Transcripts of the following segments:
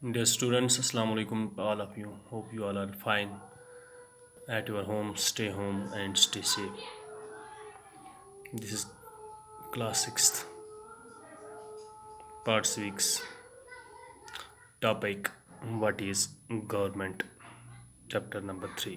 Dear students, Assalamu alaikum, all of you. Hope you all are fine at your home. Stay home and stay safe. This is class 6th, part 6, topic What is government? Chapter number 3.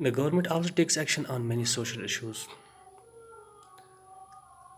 The government also takes action on many social issues.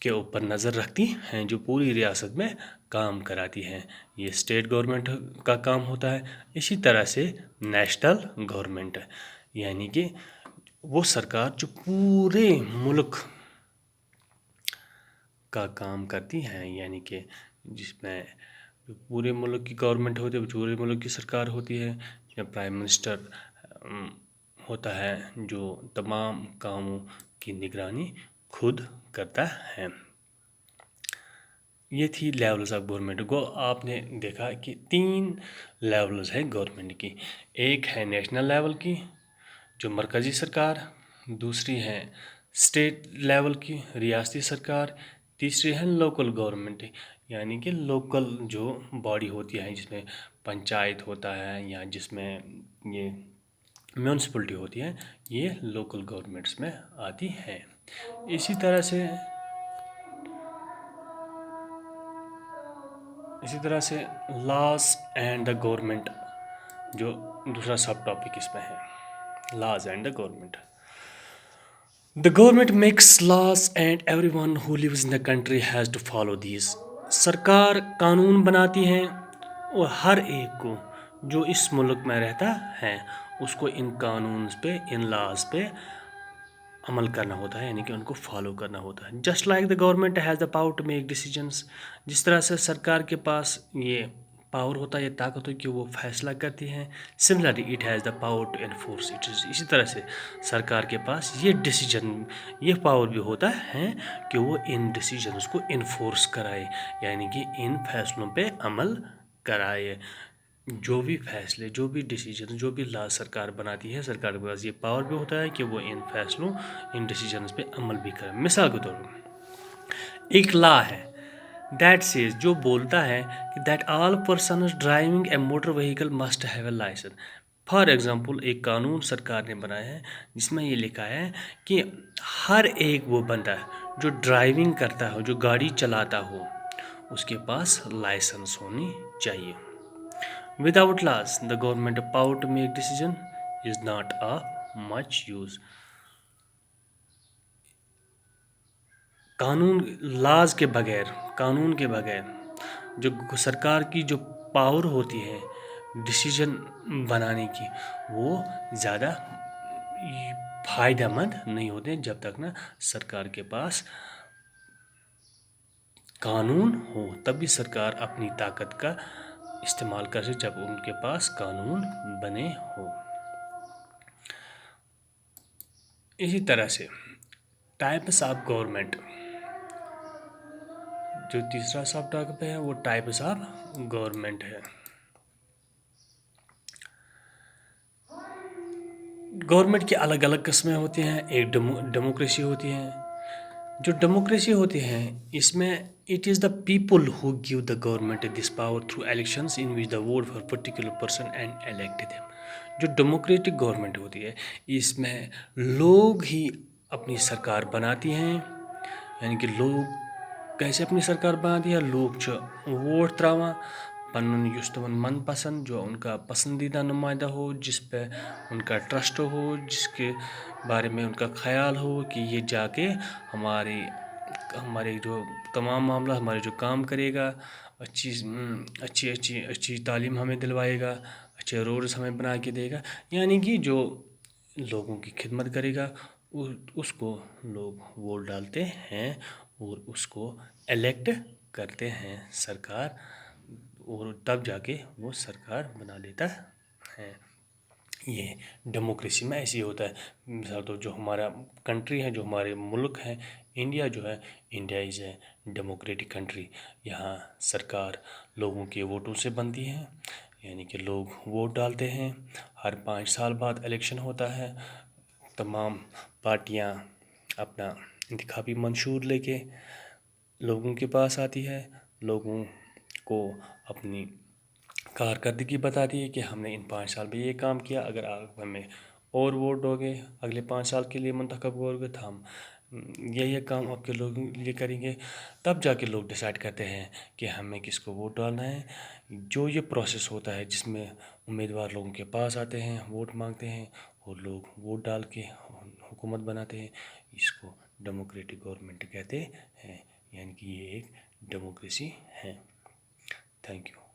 کے اوپر نظر رکھتی ہیں، جو پوری ریاست میں کام کراتی ہیں. یہ اسٹیٹ گورنمنٹ کا کام ہوتا ہے. اسی طرح سے نیشنل گورنمنٹ یعنی کہ وہ سرکار جو پورے ملک کا کام کرتی ہیں، یعنی کہ جس میں پورے ملک کی گورنمنٹ ہوتی ہے، پورے ملک کی سرکار ہوتی ہے. یا پرائم منسٹر ہوتا ہے جو تمام کاموں کی نگرانی خود کرتا ہے. یہ تھی لیولز آف گورنمنٹ. آپ نے دیکھا کہ 3 لیولز ہیں گورنمنٹ کی. ایک ہے نیشنل لیول کی جو مرکزی سرکار، دوسری ہے اسٹیٹ لیول کی ریاستی سرکار، تیسری ہے لوکل گورنمنٹ یعنی کہ لوکل جو باڈی ہوتی ہے جس میں پنچایت ہوتا ہے یا جس میں یہ میونسپلٹی ہوتی ہے، یہ لوکل گورنمنٹس میں آتی ہیں. اسی طرح سے لاز اینڈ دا گورنمنٹ جو دوسرا سب ٹاپک اس میں ہے، laws and the government. The government makes laws and everyone who lives in the country has to follow these. سرکار قانون بناتی ہیں اور ہر ایک کو جو اس ملک میں رہتا ہے اس کو ان قانون پہ، ان لاز پہ عمل کرنا ہوتا ہے، یعنی کہ ان کو فالو کرنا ہوتا ہے. Just like the government has the power to make decisions. جس طرح سے سرکار کے پاس یہ پاور ہوتا ہے، یہ طاقت ہوتی ہے کہ وہ فیصلہ کرتی ہیں. Similarly it has the power to enforce it. اسی طرح سے سرکار کے پاس یہ پاور بھی ہوتا ہے کہ وہ ان ڈیسیجنس کو انفورس کرائے، یعنی کہ ان فیصلوں پہ عمل کرائے. جو بھی فیصلے، جو بھی ڈیسیجن، جو بھی لا سرکار بناتی ہے، سرکار کے پاس یہ پاور بھی ہوتا ہے کہ وہ ان فیصلوں، ان ڈیسیجنس پہ عمل بھی کرے. مثال کے طور پر ایک لا ہے دیٹ سیز، جو بولتا ہے کہ that all persons driving a motor vehicle must have a licence. For example ایک قانون سرکار نے بنایا ہے جس میں یہ لکھا ہے کہ ہر ایک وہ بندہ جو ڈرائیونگ کرتا ہو، جو گاڑی چلاتا ہو، اس کے پاس لائسنس ہونی چاہیے. Without laws, the government power to make decision is not of much use. قانون کے بغیر جو سرکار کی جو پاور ہوتی ہے ڈیسیجن بنانے کی، وہ زیادہ فائدہ مند نہیں ہوتے جب تک نہ سرکار کے پاس قانون ہو. تبھی سرکار اپنی طاقت کا استعمال کر سکے جب ان کے پاس قانون بنے ہو. اسی طرح سے ٹائپس آف گورنمنٹ، جو تیسرا سب ٹاپک ہے وہ ٹائپس آف گورنمنٹ ہے. گورنمنٹ کی الگ الگ قسمیں ہوتی ہیں. ایک ڈیموکریسی ہوتی ہے. جو ڈیموکریسی ہوتی ہے اس میں it is the people who give the government this power through elections in which the vote for particular person and elect them. جو ڈیموکریٹک گورنمنٹ ہوتی ہے اس میں لوگ ہی اپنی سرکار بناتی ہیں. یعنی کہ لوگ کیسے اپنی سرکار بناتی ہے؟ لوگ ووٹ تراوان پنن یس تمن من پسند، جو ان کا پسندیدہ نمائندہ ہو، جس پہ ان کا ٹرسٹ ہو، جس کے بارے میں ان کا خیال ہو کہ یہ جا کے ہمارے جو تمام معاملہ، ہمارے جو کام کرے گا، اچھی تعلیم ہمیں دلوائے گا، اچھے روڈز ہمیں بنا کے دے گا، یعنی کہ جو لوگوں کی خدمت کرے گا اس کو لوگ ووٹ ڈالتے ہیں اور اس کو الیکٹ کرتے ہیں سرکار، اور تب جا کے وہ سرکار بنا لیتا ہے. یہ ڈیموکریسی میں ایسے ہی ہوتا ہے. مثال تو جو ہمارا کنٹری ہے، جو ہمارے ملک ہے، انڈیا جو ہے، India is a democratic country. یہاں سرکار لوگوں کے ووٹوں سے بنتی ہے، یعنی کہ لوگ ووٹ ڈالتے ہیں. ہر 5 سال بعد الیکشن ہوتا ہے. تمام پارٹیاں اپنا انتخابی منشور لے کے لوگوں کے پاس آتی ہے، لوگوں کو اپنی کارکردگی بتاتی ہے کہ ہم نے ان 5 سال میں یہ کام کیا. اگر آپ ہمیں اور ووٹ دو گے، اگلے 5 سال کے لیے منتخب ہو گے، تو ہم یہ کام آپ کے لوگوں کے لیے کریں گے. تب جا کے لوگ ڈیسائیڈ کرتے ہیں کہ ہمیں کس کو ووٹ ڈالنا ہے. جو یہ پروسیس ہوتا ہے جس میں امیدوار لوگوں کے پاس آتے ہیں، ووٹ مانگتے ہیں اور لوگ ووٹ ڈال کے حکومت بناتے ہیں، اس کو ڈیموکریٹک گورنمنٹ کہتے ہیں. یعنی کہ یہ ایک ڈیموکریسی ہے. Thank you.